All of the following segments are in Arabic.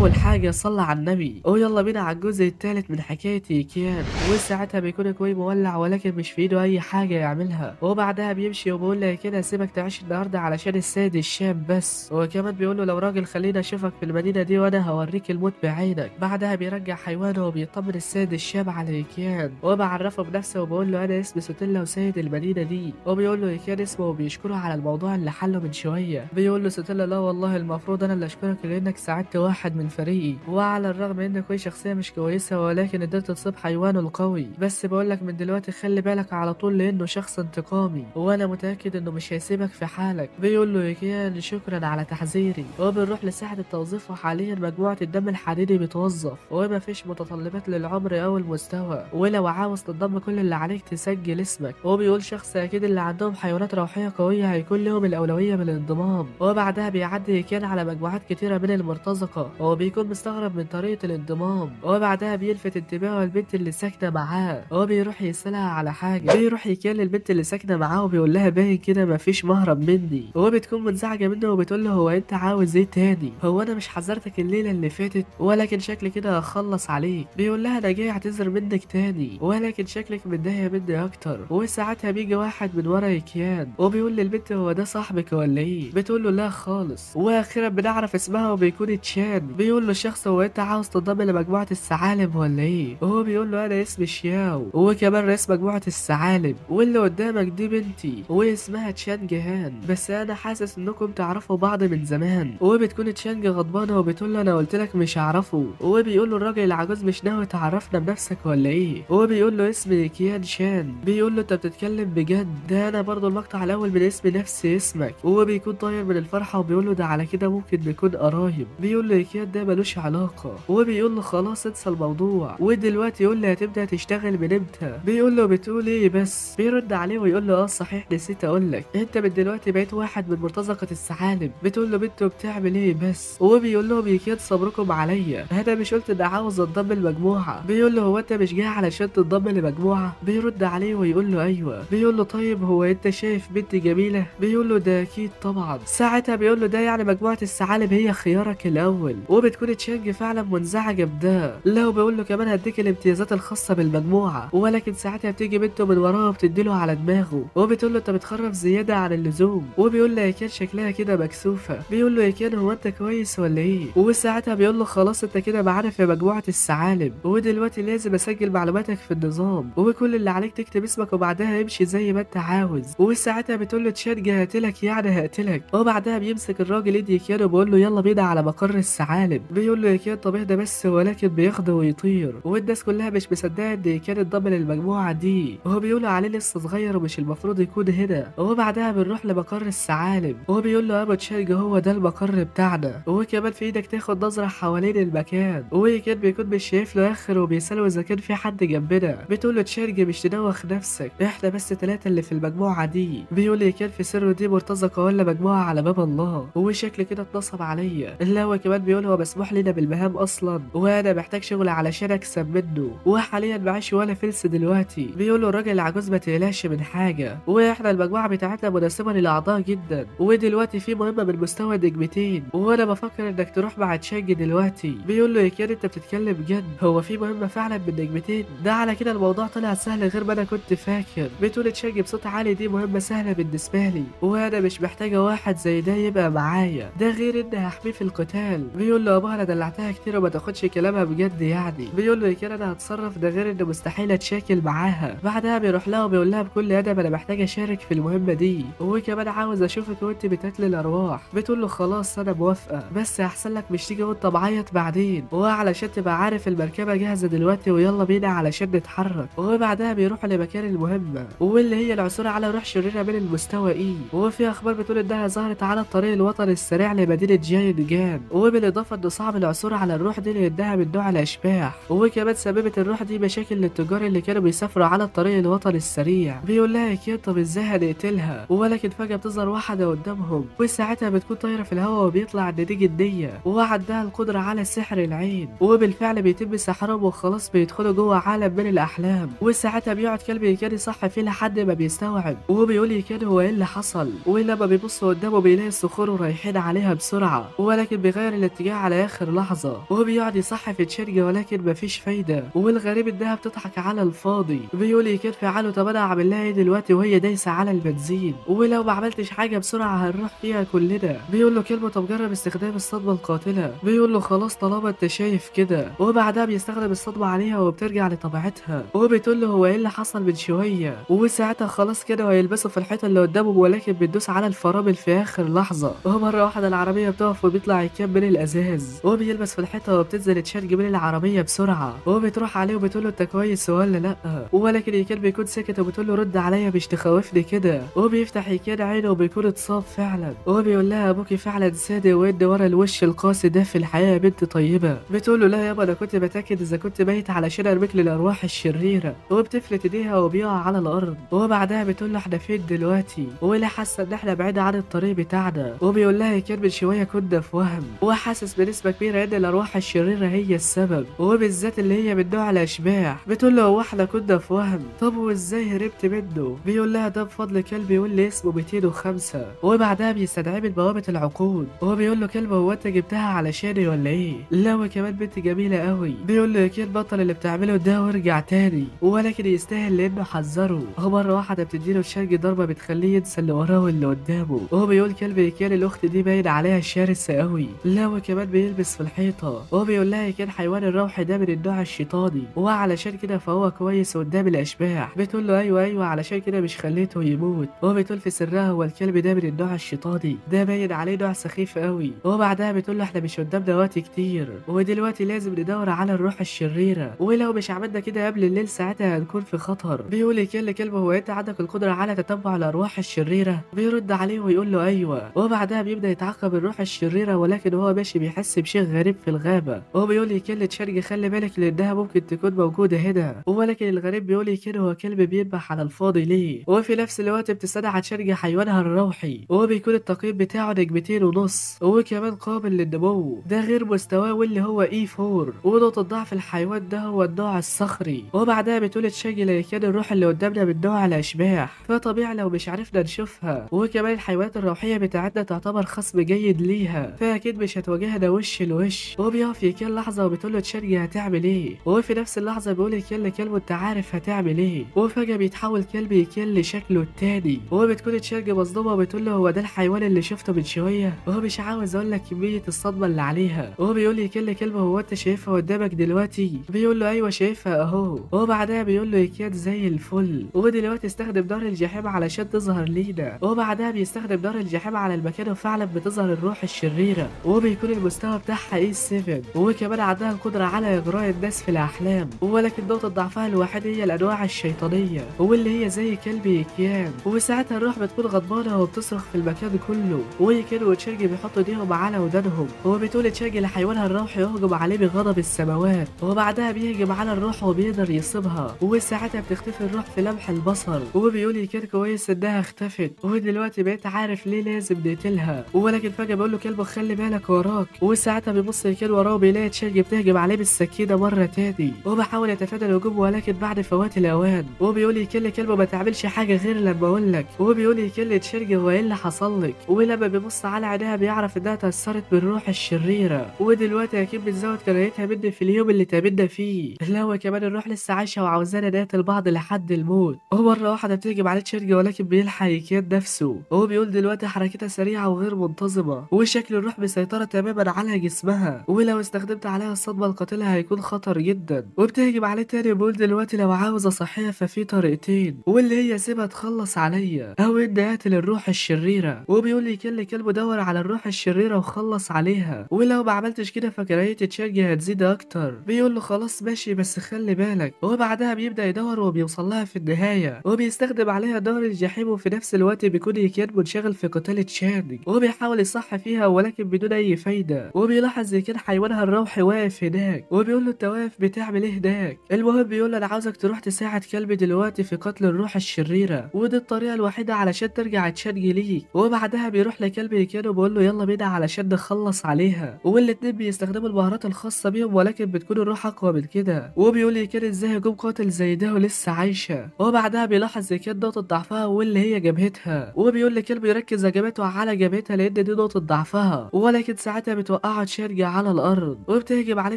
اول حاجه صلى على النبي ويلا بينا على الجزء الثالث من حكايه يكيان. وساعتها بيكون كوي مولع ولكن مش في ايده اي حاجه يعملها، وبعدها بيمشي وبيقول له كده سيبك تعيش النهارده علشان السيد الشام بس، وكمان بيقول له لو راجل خلينا اشوفك في المدينه دي وانا هوريك الموت بعينك. بعدها بيرجع حيوانه وبيطمن السيد الشام على يكيان وبعرفه بنفسه وبقول له انا اسمي ستيلا وسيد المدينه دي، وبيقول له يكيان اسمه وبيشكره على الموضوع اللي حله من شويه. بيقول له ستيلا لا والله المفروض انا اللي اشكرك لانك ساعدت واحد من فريقي، وعلى الرغم انك كوي شخصيه مش كويسه ولكن قدرت تصيب حيوانه القوي، بس بقول لك من دلوقتي خلي بالك على طول لانه شخص انتقامي وانا متاكد انه مش هيسيبك في حالك. بيقول له يكيان شكرا على تحذيري. وبنروح لساحه التوظيف وحاليا مجموعه الدم الحديدي بتوظف وما فيش متطلبات للعمر او المستوى، ولو عاوز تنضم كل اللي عليك تسجل اسمك. وبيقول شخص اكيد اللي عندهم حيوانات روحيه قويه هيكون لهم الاولويه بالانضمام. وبعدها بيعدي يكيان على مجموعات كتيره من المرتزقه وبيكون مستغرب من طريقه الانضمام، وبعدها بيلفت انتباهه البنت اللي ساكنه معاه وبيروح يسالها على حاجه. بيروح يكيان للبنت اللي ساكنه معاه وبيقول لها باين كده مفيش مهرب مني، وبتكون منزعجه منه وبتقول له هو انت عاوز ايه تاني؟ هو انا مش حذرتك الليله اللي فاتت ولكن شكلي كده هخلص عليك. بيقول لها انا جاي اعتذر منك تاني ولكن شكلك متضايقه مني اكتر. وساعتها بيجي واحد من ورا يكيان وبيقول للبنت هو ده صاحبك ولا ايه؟ بتقول له لا خالص. واخيرا بنعرف اسمها وبيكون تشان. بيقول له الشخص هو انت عاوز تنضم لمجموعه الثعالب ولا ايه؟ وهو بيقول له انا اسمي شياو وكمان رئيس مجموعه الثعالب، واللي قدامك دي بنتي واسمها تشان جهان، بس انا حاسس انكم تعرفوا بعض من زمان. وبتكون تشانج غضبانه وبتقول له انا قلت لك مش هعرفه. وبيقول له الراجل العجوز مش ناوي تعرفنا بنفسك ولا ايه؟ وبيقول له اسمي كيان شان. بيقول له انت بتتكلم بجد؟ ده انا برضو المقطع الاول من اسمي نفس اسمك. وبيكون طاير من الفرحه وبيقول له ده على كده ممكن نكون قرايب. بيقول له كيان ده ملوش علاقه. وبيقول له خلاص انسى الموضوع ودلوقتي يقول لي هتبدا تشتغل من امتى؟ بيقول له بتقول ايه بس؟ بيرد عليه ويقول له اه صحيح نسيت اقول لك انت من دلوقتي بقيت واحد من مرتزقه الثعالب. بتقول له بنته بتعمل ايه بس؟ وبيقول لهم يكاد صبركم عليا، انا مش قلت اني عاوز انضم المجموعه؟ بيقول له هو انت مش جاي علشان تنضم لمجموعه؟ بيرد عليه ويقول له ايوه. بيقول له طيب هو انت شايف بنتي جميله؟ بيقول له ده اكيد طبعا. ساعتها بيقول له ده يعني مجموعه الثعالب هي خيارك الاول؟ وبتكون تشانج فعلا منزعجه بده. لو بيقول له كمان هديك الامتيازات الخاصه بالمجموعه، ولكن ساعتها بتيجي بنته من وراه وبتديله على دماغه وبتقول له انت بتخرف زياده عن اللزوم. وبيقول له كان شكلها كده مكسوفه. بيقول له كان هو انت كويس ولا ايه؟ وساعتها بيقول له خلاص انت كده معانا في مجموعه الثعالب ودلوقتي لازم اسجل معلوماتك في النظام وكل اللي عليك تكتب اسمك وبعدها امشي زي ما انت عاوز. وساعتها بتقول له تشانج هقتلك يعني هقتلك. وبعدها بيمسك الراجل ايدي كيان وبيقول له يلا بينا على مقر الثعالب. بيقول له كيان طب اهدى بس، ولكن بياخده ويطير والناس كلها مش مصدقه ان كان انضم للمجموعه دي، وهو بيقول عليه لسه صغير ومش المفروض يكون هنا. وبعدها بنروح لمقر الثعالب وهو بيقول له ابو تشانج هو ده المقر بتاعنا، وكمان في ايدك تاخد نظره حوالين المكان. وكان بيكون مش شايف له اخر وبيساله اذا كان في حد جنبنا. بتقول له تشانج مش تدوخ نفسك، احنا بس 3 اللي في المجموعه دي. بيقول لي كان في سر دي مرتزقه ولا مجموعه على باب الله، هو شكل كده اتنصب عليا. لا هو كمان بيقول هو مسموح لنا بالمهام اصلا وانا محتاج شغل علشان اكسب منه، وحاليا معيش ولا فلس دلوقتي. بيقول له الراجل العجوز ما تقلقش من حاجه، واحنا المجموعه بتاعتنا مناسبه للاعضاء جدا، ودلوقتي في مهمه من مستوى نجمتين وانا بفكر انك تروح مع تشانج دلوقتي. بيقول له يا كان انت بتتكلم جد؟ هو في مهمه فعلا من نجمتين؟ ده على كده الموضوع طلع سهل غير ما انا كنت فاكر. بتقول تشانج بصوت عالي دي مهمه سهله بالنسبه لي وانا مش محتاجه واحد زي ده يبقى معايا، ده غير اني هحميه في القتال. بيقول له ابوها انا دلعتها كتير وما تاخدش كلامها بجد يعني. بيقول له يا كان انا هتصرف، ده غير ان مستحيل اتشاكل معاها. بعدها بيروح لها وبيقول لها بكل ادب انا محتاج اشارك في المهمه دي وكمان عاوز اشوفك وانت بتقتل الارواح. بتقول له خلاص انا موافقه، بس احسن لك مش تيجي وانت معيط بعدين، وعلشان تبقى عارف المركبه جاهزه دلوقتي ويلا بينا علشان نتحرك. وبعدها بيروحوا لمكان المهمه واللي هي العثور على روح شريره من المستوى اي، وفي اخبار بتقول انها ظهرت على الطريق الوطني السريع لمدينه جاين جان، وبالاضافه انه صعب العثور على الروح دي لانها من نوع الاشباح، وكمان سببت الروح دي مشاكل للتجار اللي كانوا بيسافروا على الطريق الوطني السريع. بيقول لها كيان طب ازاي هنقتلها؟ ولكن فجاه بتظهر واحده قدامهم وساعتها بتكون طايره في الهواء وبيطلع النتيجه الديه وعندها القدره على سحر العين، وبالفعل بيتم سحرهم وخلاص بيدخلوا جوه عالم من الاحلام. وساعتها بيقعد كلب كان يصحي فيه لحد ما بيستوعب وبيقول كان هو ايه اللي حصل، ولما بيبص قدامه بيلاقي الصخور رايحين عليها بسرعه ولكن بيغير الاتجاه على اخر لحظه، وهو بيقعد يصحي في تشيرجي ولكن مفيش فايده، والغريب انها بتضحك على الفاضي. بيقول يكون في عاله طب انا اعمل لها ايه دلوقتي وهي دايسه على البنزين، ولو ما عملتش حاجه بسرعه هنروح فيها كلنا. بيقول له كلمه طب جرب استخدام الصدمه القاتله. بيقول له خلاص طالما انت شايف كده، وبعدها بيستخدم الصدمه عليها وبترجع لطبيعتها، وبتقول له هو ايه اللي حصل من شويه، وساعتها خلاص كده وهيلبسوا في الحيطه اللي قدامه، ولكن بتدوس على الفرامل في اخر لحظه، ومره واحده العربيه بتقف وبيطلع يكمل الازاز، وبيلبس في الحيطه وبتنزل تشارج من العربيه بسرعه، وبتروح عليه وبتقول له انت كويس ولا لا، ولكن يكاد بيكون ساكت وبتقول له رد عليا مش تخوفني كده، وبيفتح يكاد عينه وبيكون اتصاب فعلا، وبيقول لها ابوكي فعلا صادق وادي ورا الوش القاسي ده في الحياه يا بنت طيبه. بتقول له لا يابا انا كنت بتاكد اذا كنت ميت علشان ارميك للارواح الشريره، وبتفلت ايديها وبيقع على الارض، وبعدها بتقول له احنا فين دلوقتي، ولا حاسه ان احنا بعيد عن الطريق بتاعنا، وبيقول لها كان من شويه كنا في وهم، وحاسس بنسبه كبيره ان الارواح الشريره هي السبب، وبالذات اللي هي من نوع الاشباح. بتقول له هو احنا كنا في وهم، طب وازاي هربت منه؟ بيقول لها ده بفضل كلب يقول لي اسمه 205، وبعدها بيستدعيه من بوابه العقود، وهو بيقول له كلبه هو انت جبتها علشاني ولا ايه؟ لا وكمان بنت جميله قوي. بيقول له كده بطل اللي بتعمله ده وارجع تاني، ولكن يستاهل لانه حذره، هو مره واحده بتديله تشارج ضربه بتخليه ينسى اللي وراه واللي قدامه، وهو بيقول كلب كان الاخت دي باين عليها شرسه قوي، لا وكمان بيلبس في الحيطه، وهو بيقول لها كان حيوان الروح ده من النوع الشيطاني، وعلشان كده فهو كويس قدام الاشباح. بتقول له ايوه علشان كده مش خليته يموت، وهو بتقول في سرها هو الكلب ده من النوع الشيطاني ده باين عليه نوع سخيف قوي، وبعدها بتقول له احنا مش قدامنا وقت كتير، ودلوقتي لازم ندور على الروح الشريره، ولو مش عملنا كده قبل الليل ساعتها هنكون في خطر. بيقول كلب هو انت عندك القدره على تتبع الارواح الشريره؟ بيرد عليه ويقول له ايوه، وبعدها بيبدا يتعقب الروح الشريره، ولكن هو ماشي بيحس بشيء غريب في الغابه، هو بيقول تشارج خلي بالك لانها ممكن تكون موجوده هنا، ولكن الغريب بيقول كده هو كلب بيذبح على الفاضي ليه، وفي نفس الوقت بتستدعى تشارج حيوانها الروحي، وهو بيكون التقييم بتاعه نجمتين ونص، وكمان قابل للنمو، ده غير مستواه واللي هو E4، ونقطة ضعف الحيوان ده هو النوع الصخري. وبعدها بتقول تشارج كان الروح اللي قدامنا من نوع الاشباح، فطبيعي لو مش عرفنا نشوفها، وكمان الحيوانات الروحية بتاعتنا تعتبر خصم جيد ليها، فاكيد مش هتواجهنا وش لوش. وهو بيقف يكل لحظة وبتقول له تشارج هتعمل ايه، وفي نفس اللحظة بيقول كلب انت عارف هتعمل ايه، وفجأة بيتحول كلب يكل شكله التاني، وهو بتكون تشارج مصدومة وبتقول له هو ده الحيوان اللي شفته من شوية، وهو مش عاوز اقول لك كمية الصدمة اللي عليها، وهو بيقول كلب هو انت شايفها قدامك دلوقتي؟ بيقول له ايوه شايفها اهو، وبعدها بيقول له كان زي الفل، ودلوقتي استخدم نار الجحيم علشان تظهر لينا، وبعدها بيستخدم نار الجحيم على المكان وفعلا بتظهر الروح الشريرة، وبيكون المستوى بتاعها E7، وكمان عندها القدرة على اغراء الناس في الاحلام، ولكن نقطة ضعفها الوحيدة هي الانواع الشيطانية، واللي هي زي كلب يكيان، وساعتها الروح بتكون غضبانة وبتصرخ في المكان كله، ويكيان وتشارج بيحطوا ايديهم على ودانهم، وبتقول تشارج لحيوانها الروحي يهجم عليه بغضب السماوات، وبعدها بيهجم على الروح وبيقدر يصيبها، وساعتها بتختفي الروح في لمح البصر، وبيقول كان كويس انها اختفت، ودلوقتي بقيت عارف ليه لازم نقتلها، ولكن فجأة بيقول له كلبه خلي بالك وراك، وساعتها بيبص كان وراه وبيلاقي تشارج بتهجم عليه بالسكينة مرة تاني، وبحاول يتفادى الهجوم ولكن بعد فوات الاوان، وبيقول كلبه ما تعملش حاجة غير لما اقول لك، وبيقول تشارج هو ايه اللي حصل لك، ولما بيبص على عينيها بيعرف انها اتأثرت بالروح الشريرة، ودلوقتي اكيد بتزود كراهيتها مني في اليوم اللي تقابلنا فيه، لا وكمان الروح لسه عايشة وعاوزانا نقتل بعض لحد الموت، ومرة واحدة بتهجم عليه تشارج ولكن بيلحق يكيد نفسه، وهو بيقول دلوقتي حركتها سريعة وغير منتظمة، وشكل الروح مسيطرة تماما على جسمها، ولو استخدمت عليها الصدمة القاتلة هيكون خطر جدا، وبتهجم عليه تاني وبيقول دلوقتي لو عاوز اصحيها ففي طريقتين، واللي هي سيبها تخلص عليا او اني اقتل الروح الشريرة، وبيقول لي كلبه دور على الروح الشريرة وخلص عليها، ولو ما عملتش كده فكراهية تشارج هتزيد اكتر. بيقول له خلاص ماشي بس خلي بالك، وبعدها بيبدأ يدور وبيوصل لها في النهاية، وبيستخدم عليها نار الجحيم، وفي نفس الوقت بيكون يكاد منشغل في قتال تشارج، وبيحاول يصح فيها ولكن بدون اي فايدة، وبيلاحظ كان حيوانها الروحي واقف هناك، وبيقول له انت واقف بتعمل ايه هناك؟ المهم بيقول له انا عاوزك تروح تساعد كلبي دلوقتي في قتل الروح الشريرة، ودي الطريقة الوحيدة علشان ترجع تشارج ليك، وبعدها بيروح لكلبي كان وبيقول له يلا بينا علشان نخلص عليها، والاتنين بيستخدموا المهارات الخاصة بيهم ولكن بتكون الروح اقوى من كده، وبيقول لي كان ازاي هجوم قاتل زي ده ولسه عايشة، وبعدها بيلاحظ كان نقطة ضعفها واللي هي جبهتها، وبيقول لكلبي يركز هجماته على جبهتها لان دي نقطة ضعفها، ولكن ساعتها بتوقعه تشيرجي على الارض وبتهجم عليه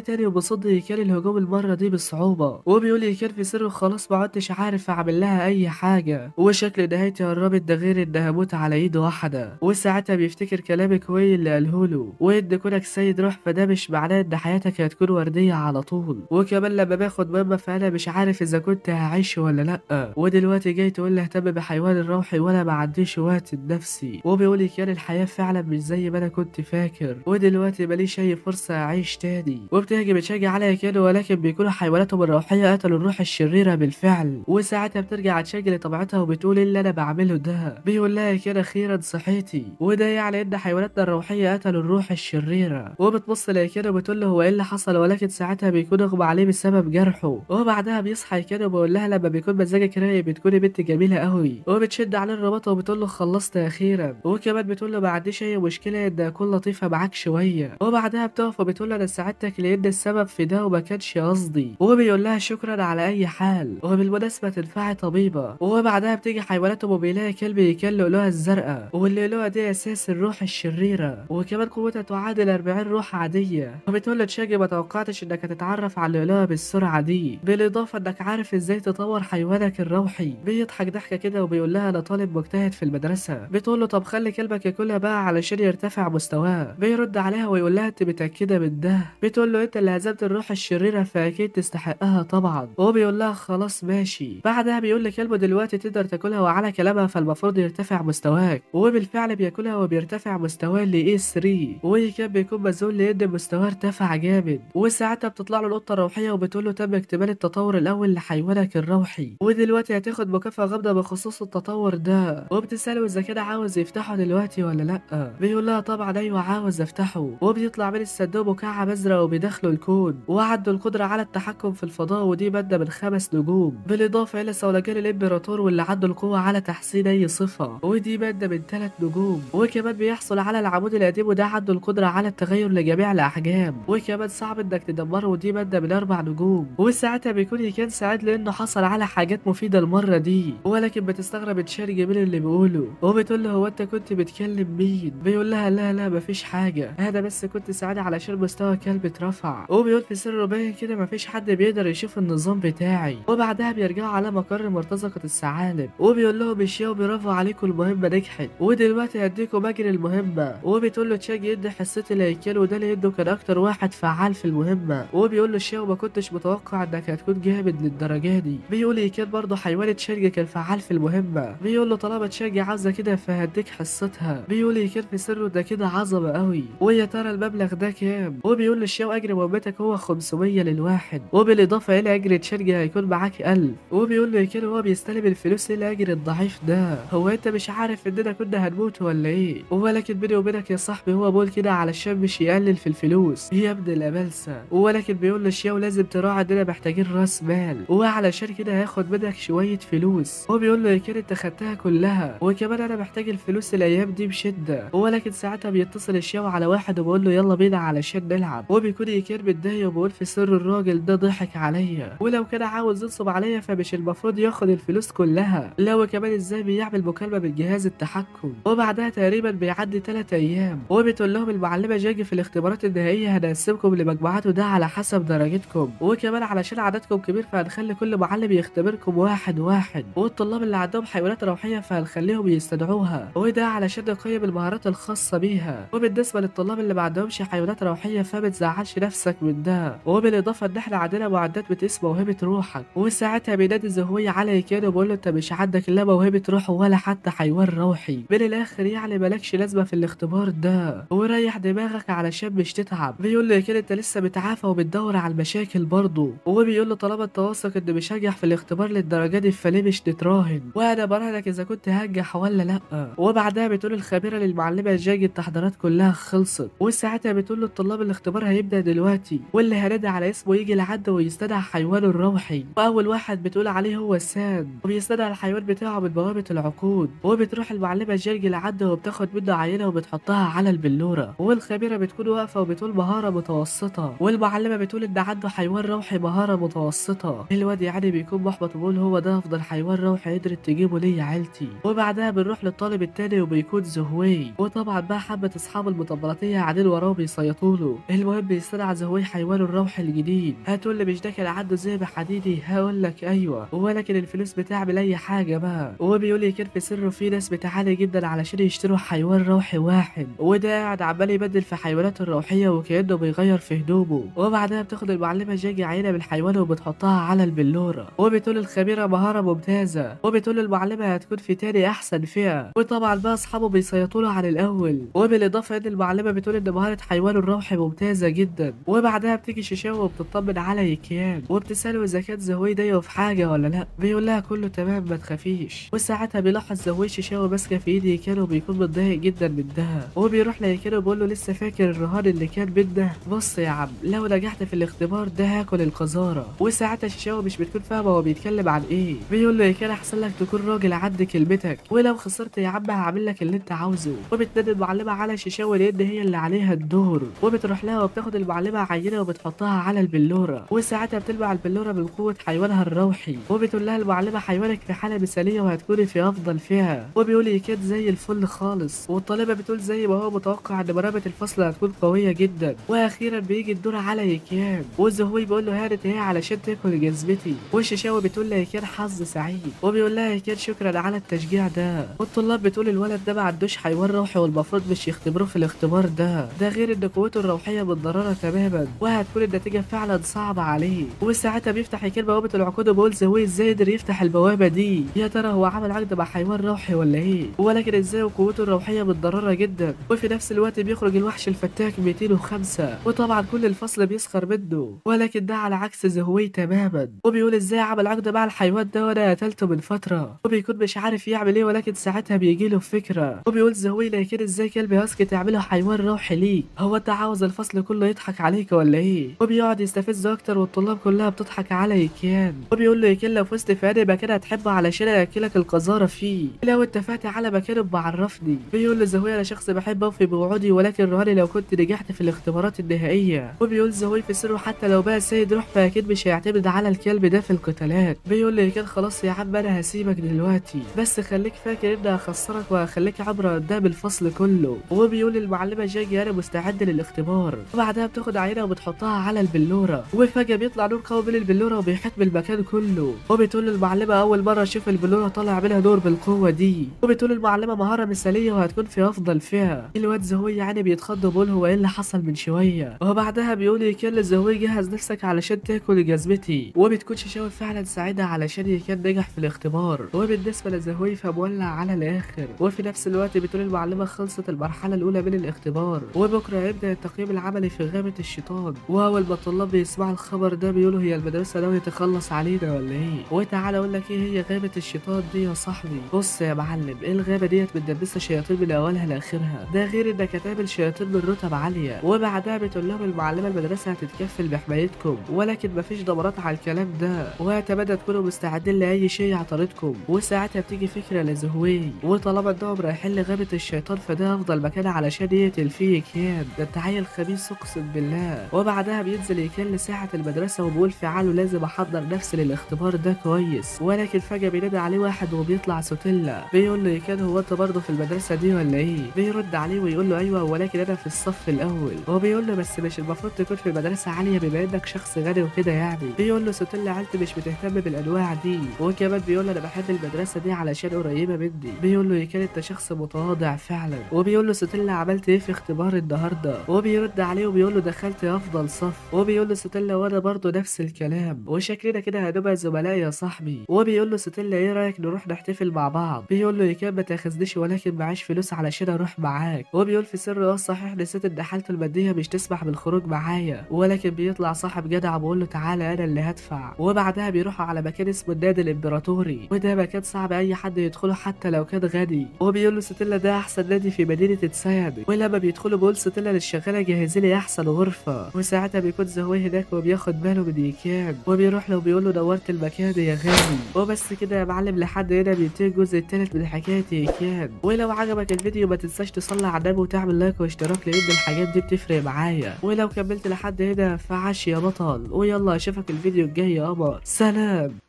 تاني وبصد يكال الهجوم المره دي بصعوبه، وبيقول يكال في سره خلاص ما عدتش عارف اعمل لها اي حاجه، وشكل نهايتي قربت، ده غير ان هموت على ايد واحده. وساعتها بيفتكر كلام كوي اللي قاله له، وان كونك سيد روح فده مش معناه ان حياتك هتكون ورديه على طول، وكمان لما باخد مهمه فانا مش عارف اذا كنت هعيش ولا لا، ودلوقتي جاي تقول لي اهتم بحيوان الروحي وانا ما عنديش وقت لنفسي. وبيقول لي كان الحياه فعلا مش زي ما انا كنت فاكر، ودلوقتي ماليش اي فرصه اعيش تاني. وبتهجم تشجع عليا كانوا، ولكن بيكونوا حيواناتهم الروحيه قتلوا الروح الشريره بالفعل. وساعتها بترجع تشجع لطبيعتها وبتقول ايه اللي انا بعمله ده. بيقول لها كده اخيرا صحيتي، وده يعني ان حيواناتنا الروحيه قتلوا الروح الشريره. وبتبص لكده وبتقول له هو ايه اللي حصل، ولكن ساعتها بيكون اغمى عليه بسبب جرحه. وبعدها بيصحى كده وبيقول لها لما بيكون مزاجك رايق بتكوني بنت جميله قوي. وبتشد عليه الرباطه وبتقول له خلصت اخيرا. وكمان بتقول له ما عنديش اي مشكله ان اكون لطيفه معاك شويه. وبعدها بتقف وبتقول له انا ساعدتك لان السبب في ده وما كانش قصدي. وبيقول لها شكرا على اي حال، وبالمناسبه تنفعي طبيبه. وبعدها بتيجي حيواناتهم وبيلاقي كلب يكل لؤلؤه الزرقاء، واللؤلؤه دي اساس الروح الشريره، وكمان قوتها تعادل 40 روح عاديه. وبتقول له تشاجي ما توقعتش انك هتتعرف على اللؤلؤه بالسرعه دي، بالاضافه انك عارف ازاي تطور حيوانك الروحي. بيضحك ضحكه كده وبيقول لها انا طالب مجتهد في المدرسه. بتقول له طب خلي كلبك ياكلها بقى علشان يرتفع مستواه. بيرد عليها ويقول لها انت متاكده من ده؟ بتقول له انت اللي هزمت الروح الشريره فاكيد تستحقها طبعا. وهو بيقول لها خلاص ماشي. بعدها بيقول لكلبه دلوقتي تقدر تاكلها، وعلى كلامها فالمفروض يرتفع مستواك. وبالفعل بياكلها وبيرتفع مستواه ل A3، وكان بيكون مذهول لان مستواه ارتفع جامد. وساعتها بتطلع له القطه الروحيه وبتقول له تم اكتمال التطور الاول لحيوانك الروحي، ودلوقتي هتاخد مكافاه غامضه بخصوص التطور ده. وبتساله اذا كده عاوز يفتحه دلوقتي ولا لا. بيقول لها طبعا ايوه عاوز افتحه. وبيطلع من الصندوق مكعب ازرق وبيدخله الكون، وعنده القدره على التحكم في الفضاء، ودي ماده من 5 نجوم، بالاضافه الى صولجان الامبراطور واللي عنده القوه على تحسين اي صفه، ودي ماده من 3 نجوم. وكمان بيحصل على العمود القديم، وده عنده القدره على التغير لجميع الاحجام، وكمان صعب انك تدمره، ودي ماده من 4 نجوم. وساعتها بيكون كان سعيد لانه حصل على حاجات مفيده المره دي، ولكن بتستغرب تشارج من اللي بيقوله. وبتقول له هو انت كنت بتكلم مين؟ بيقول لها لا لا مفيش حاجه، انا بس كنت سعيد علشان مستوى كلب اترفع. وبيقول في سره باين كده مفيش حد بيقدر يشوف النظام بتاعي. وبعدها بيرجعوا على مقر مرتزقه الثعالب، وبيقول لهم مشيوا برافو عليكم المهمه نجحت، ودلوقتي هديكم اجر المهمه. وبتقول له تشاجي يدي حصتي لهيكل، وده اللي يده كان اكتر واحد فعال في المهمه. وبيقول له الشيو ما كنتش متوقع انك هتكون جامد للدرجه دي. بيقول هيكل برضه حيوان تشاجي كان فعال في المهمه. بيقول له طالما تشاجي عاوزه كده فهديك حصتها. بيقول هيكل في سره ده كده عظمه قوي، ويا ترى المبلغ ده كام؟ وبيقول للشيو اجر مهمتك هو 500 للواحد، وبالاضافه الى اجر تشاجي هيكون معاك 1000. وبيقول له هيكل وهو بيستلم الفلوس الى اجر الضعيف ده هو انت مش عارف اننا كنا هنموت ولا ايه؟ ولكن بيني وبينك يا صاحبي هو بيقول كده علشان مش يقلل في الفلوس يا ابن الابلسه. ولكن بيقول للشيو لازم تراعي اننا محتاجين راس مال، وعلشان كده هاخد منك شويه فلوس. وبيقول له هيكل انت خدتها كلها، وكمان انا محتاج الفلوس الايام دي بشده. ولكن ساعتها بيتصل الشيو على واحد وبيقول له يلا بينا علشان نلعب. وبيكون هيكل متضايق وبيقول في سر الراجل ده ضحك عليا، ولو كان عاوز ينصب عليا فمش المفروض ياخد الفلوس كلها، لا وكمان ازاي بيعمل مكالمه بالجهاز التحكم. وبعدها تقريبا بيعدي 3 ايام، وبتقول لهم المعلمه جاجي في الاختبارات النهائيه هنقسمكم لمجموعات وده على حسب درجتكم، وكمان علشان عددكم كبير فهنخلي كل معلم يختبركم واحد واحد، والطلاب اللي عندهم حيوانات روحيه فهنخليهم يستدعوها، وده علشان نقيم المهارات الخاصه بيها. وبالنسبه للطلاب اللي ما عندهمش حيوانات روحيه فما تزعلش نفسك من ده. وبالاضافه ان احنا عندنا معدات بتقيس موهبه روحك. وساعتها بينادي زهوية على كده وبيقول له انت مش عندك لا موهبه روح ولا حتى حيوان روحي، من الاخر يعني مالكش لازمه في الاختبار ده، وريح دماغك علشان مش تتعب. بيقول له كده انت لسه متعافى وبتدور على المشاكل برضه. وبيقول له طالما انت واثق ان مش هنجح في الاختبار للدرجه دي فليه مش تتراهن، وانا براهنك اذا كنت هنجح ولا لا. وبعدها بتقول الخبيره للمعلمه جاجي التحضيرات كلها خلصت، وساعتها بتقول له الطلاب الاختبار هيبدا دلوقتي، واللي هنادي على اسمه يجي لحد ويستدعى حيوانه الروحي. واول واحد بتقول عليه هو سان، وبيستدعى الحيوان بتاعه من بوابه العقود. وبتروح المعلمه جاجي لحد وبتاخد منه عينه وبتحطها على البلوره، والخبيره بتكون واقفه وبتقول مهاره متوسطه، والمعلمه بتقول ان عنده حيوان روحي مهاره متوسطه. الواد يعني بيكون محبط وبيقول هو ده افضل حيوان روحي قدرت تجيبه ليا عيلتي. وبعدها بنروح للطالب التاني وبيكون زهوي، وطبعا بقى حبه اصحاب المطبلاتيه قاعدين وراه بيصيطوا له. المهم بيصنع زهوي حيوانه الروحي الجديد. هتقول لي مش ده كان عنده ذئب حديدي؟ هقول لك ايوه، ولكن الفلوس بتعمل اي حاجه بقى. وهو بيقول لي كان في سره في ناس بتعاني جدا علشان يشتروا حيوان روحي واحد، وده قاعد عمال يبدل في حيواناته الروحيه وكانه بيغير في هدومه. وبعدها بتاخد المعلمه جاجي عينه من الحيوان وبتحطها على البلوره، وبتقول الخبيره مهاره ممتازه، وبتقول المعلمه هتكون في تاني احسن فئه. وطبعا بقى اصحابه بيسيطروا له عن الاول. وبالاضافه ان المعلمه بتقول ان مهاره حيوانه الروحي ممتازه جدا. وبعدها بتيجي شيشاو وبتطمن على يكيان وبتساله اذا كان زهوي ضايقه في حاجه ولا لا. بيقول لها كله تمام ما تخافيش. وساعتها بيلاحظ زهوي شيشاو ماسكه في ايد يكيان وبيكون متضايق جدا من ده. وبيروح ليكيان وبيقول له لسه فاكر الرهان اللي كان بينا؟ بص يا عم، لو نجحت في الاختبار ده هاكل القذاره. وساعتها شيشاو مش بتكون فاهمه هو بيتكلم عن ايه. بيقول له يكيان احسن لك تكون راجل عند كلمتك، ولو خسرت يا عم هعمل لك اللي انت عاوزه. وبتنادي المعلمه على شيشاو لان هي اللي عليها الدور. وبتروح لها وبتاخد المعلمه عينه وبتحطها على البلوره. وساعتها بتلمع البلوره من قوه حيوانها الروحي. وبتقول لها المعلمه حيوانك في حاله مثاليه وهتكوني في افضل فئه. وبيقول يكاد زي الفل خالص. والطالبه بتقول زي ما هو متوقع ان مرابه الفصل هتكون قويه جدا. واخيرا بيجي الدور على يكيان. والزهوي بيقول له هانت هي علشان تاكل جزمتي. والشيشاوي بتقول له يكيان حظ سعيد. وبيقول لها يكيان شكرا على التشجيع ده. والطلاب بتقول الولد ده ما عندوش حيوان روحي والمفروض مش يختبروه في الاختبار ده غير ان قوته الروحيه متضرره تماما وهتكون النتيجه فعلا صعبه عليه. وساعتها بيفتح يكيان بوابه العقود وبيقول زهوي ازاي قدر يفتح البوابه دي؟ يا ترى هو عمل عقد مع حيوان روحي ولا ايه؟ ولكن ازاي وقوته الروحيه متضرره جدا؟ وفي نفس الوقت بيخرج الوحش الفتاك 205. وطبعا كل الفصل بيسخر منه، ولكن ده على عكس زهوي تماما. وبيقول ازاي عمل عقد مع الحيوان ده وانا قتلته من فتره. وبيكون مش عارف يعمل ايه، ولكن ساعتها بيجي له فكره. وبيقول زهوي لكن ازاي كلب هاسكي تعمله حيوان روحي ليك؟ هو انت عاوز الفصل كله يضحك عليك ولا ايه؟ وبيقعد يستفزه اكتر والطلاب كلها بتضحك على يكيان. وبيقول له يكيان لو فزت في اي مكان هتحبه علشان اكلك القذاره فيه، لو اتفقت على مكانه بعرفني. بيقول له زهوي انا شخص بحب اوفي بوعودي، ولكن رهاني لو كنت نجحت في الاختبارات النهائيه. وبيقول زهوي في سره حتى لو بقى سيد روح فاكيد مش هيعتمد على الكلب ده في القتالات. بيقول له يكيان خلاص يا عم انا هسيبك دلوقتي، بس خليك فاكر اني هخسرك وهخليك عبره قدام الفصل كله. وبيقول المعلمه جاجي انا مستعد للاختبار. وبعدها بتاخد عينه وبتحطها على البلوره. وفجاه بيطلع نور قوي من البلوره وبيحيط بالمكان كله. وبتقول المعلمه اول مره اشوف البلوره طالع منها نور بالقوه دي. وبتقول المعلمه مهاره مثاليه وهتكون في افضل فئه. الواد زهوي يعني بيتخض وبيقول هو ايه اللي حصل من شويه. وبعدها بيقول يكيان لزهوي جهز نفسك علشان تاكل جزمتي. وبتكون شيشاوي فعلا سعيده علشان يكيان نجح في الاختبار. وبالنسبه لزهوي فمولع على الاخر. وفي نفس الوقت بتقول المعلمه خلصت المرحله الاولى من الاختبار، وبكره هيبدا التقييم العملي في غابه الشيطان. واول ما الطلاب بيسمعوا الخبر ده بيقولوا هي المدرسه ناويه تخلص علينا ولا ايه؟ وتعالى اقول لك ايه هي غابه الشيطان دي يا صاحبي. بص يا معلم، ايه الغابه ديت متدبسه شياطين من اولها لاخرها، ده غير انك هتقابل شياطين من رتب عاليه. وبعدها بتقول لهم المعلمه المدرسه هتتكفل بحمايتكم، ولكن مفيش ضمانات على الكلام ده، واتمنى تكونوا مستعدين لاي شيء يعترضكم. وساعتها بتيجي فكره لزهوي، وطالما انهم رايحين لغابه الشيطان فده افضل مكان علشان يقتل فيه يكيان. ده التحيل خبيث اقسم بالله. وبعدها بينزل يكيان لساحه المدرسه وبيقول فعاله لازم احضر نفسي للاختبار ده كويس. ولكن فجاه بينادي عليه واحد وبيطلع سوتيلا. بيقول له يكيان هو انت برضه في المدرسه دي ولا ايه؟ بيرد عليه ويقول له ايوه ولكن انا في الصف الاول. وبيقول له بس مش المفروض تكون في مدرسه عاليه بما انك شخص غني وكده يعني. بيقول له سوتيلا عيلتي مش بتهتم بالانواع دي. وكمان بيقول له انا بحب المدرسه دي علشان قريبه مني. بيقول له يكيان انت شخص متواضع فعلا. وبيقول له سوتيلا عملت ايه في اختبار النهارده؟ وبيرد عليه وبيقول له دخلت افضل صف. وبيقول له سوتيلا وانا برضه نفس الكلام، وشكلنا كده هنبقى زملاء يا صاحبي. وبيقول له سوتيلا ايه رايك نروح نحتفل مع بعض؟ بيقول له يكيان ما تاخذنيش ولكن معاش فلوس علشان اروح معاك. وبيقول في سر صحيح نسيت ان حالته الماديه مش تسمح بالخروج معايا، ولكن بيطلع صاحب جدع وبيقول له تعالى انا اللي هدفع. وبعدها بيروحوا على مكان اسمه النادي الامبراطوري، وده مكان صعب اي حد يدخله حتى لو كان غني. وبيقول له سوتيلا ده احسن نادي في مدينه تسايد. ولما بيدخلوا بيقول سوتيلا للشغاله جهزي لي احسن غرفه. وساعتها بيكون زهوي هناك وبياخد باله من يكيان، وبيروح له وبيقول له نورت المكان يا غالي. وبس كده يا معلم، لحد هنا بينتهي الجزء الثالث من حكايه يكيان. ولو عجبك الفيديو ما تنساش تصلي على النبي وتعمل لايك واشتراك لان الحاجات دي بتفرق معايا. ولو كملت لحد هنا فعاش يا بطل. ويلا اشوفك الفيديو الجاي يا قمر، سلام.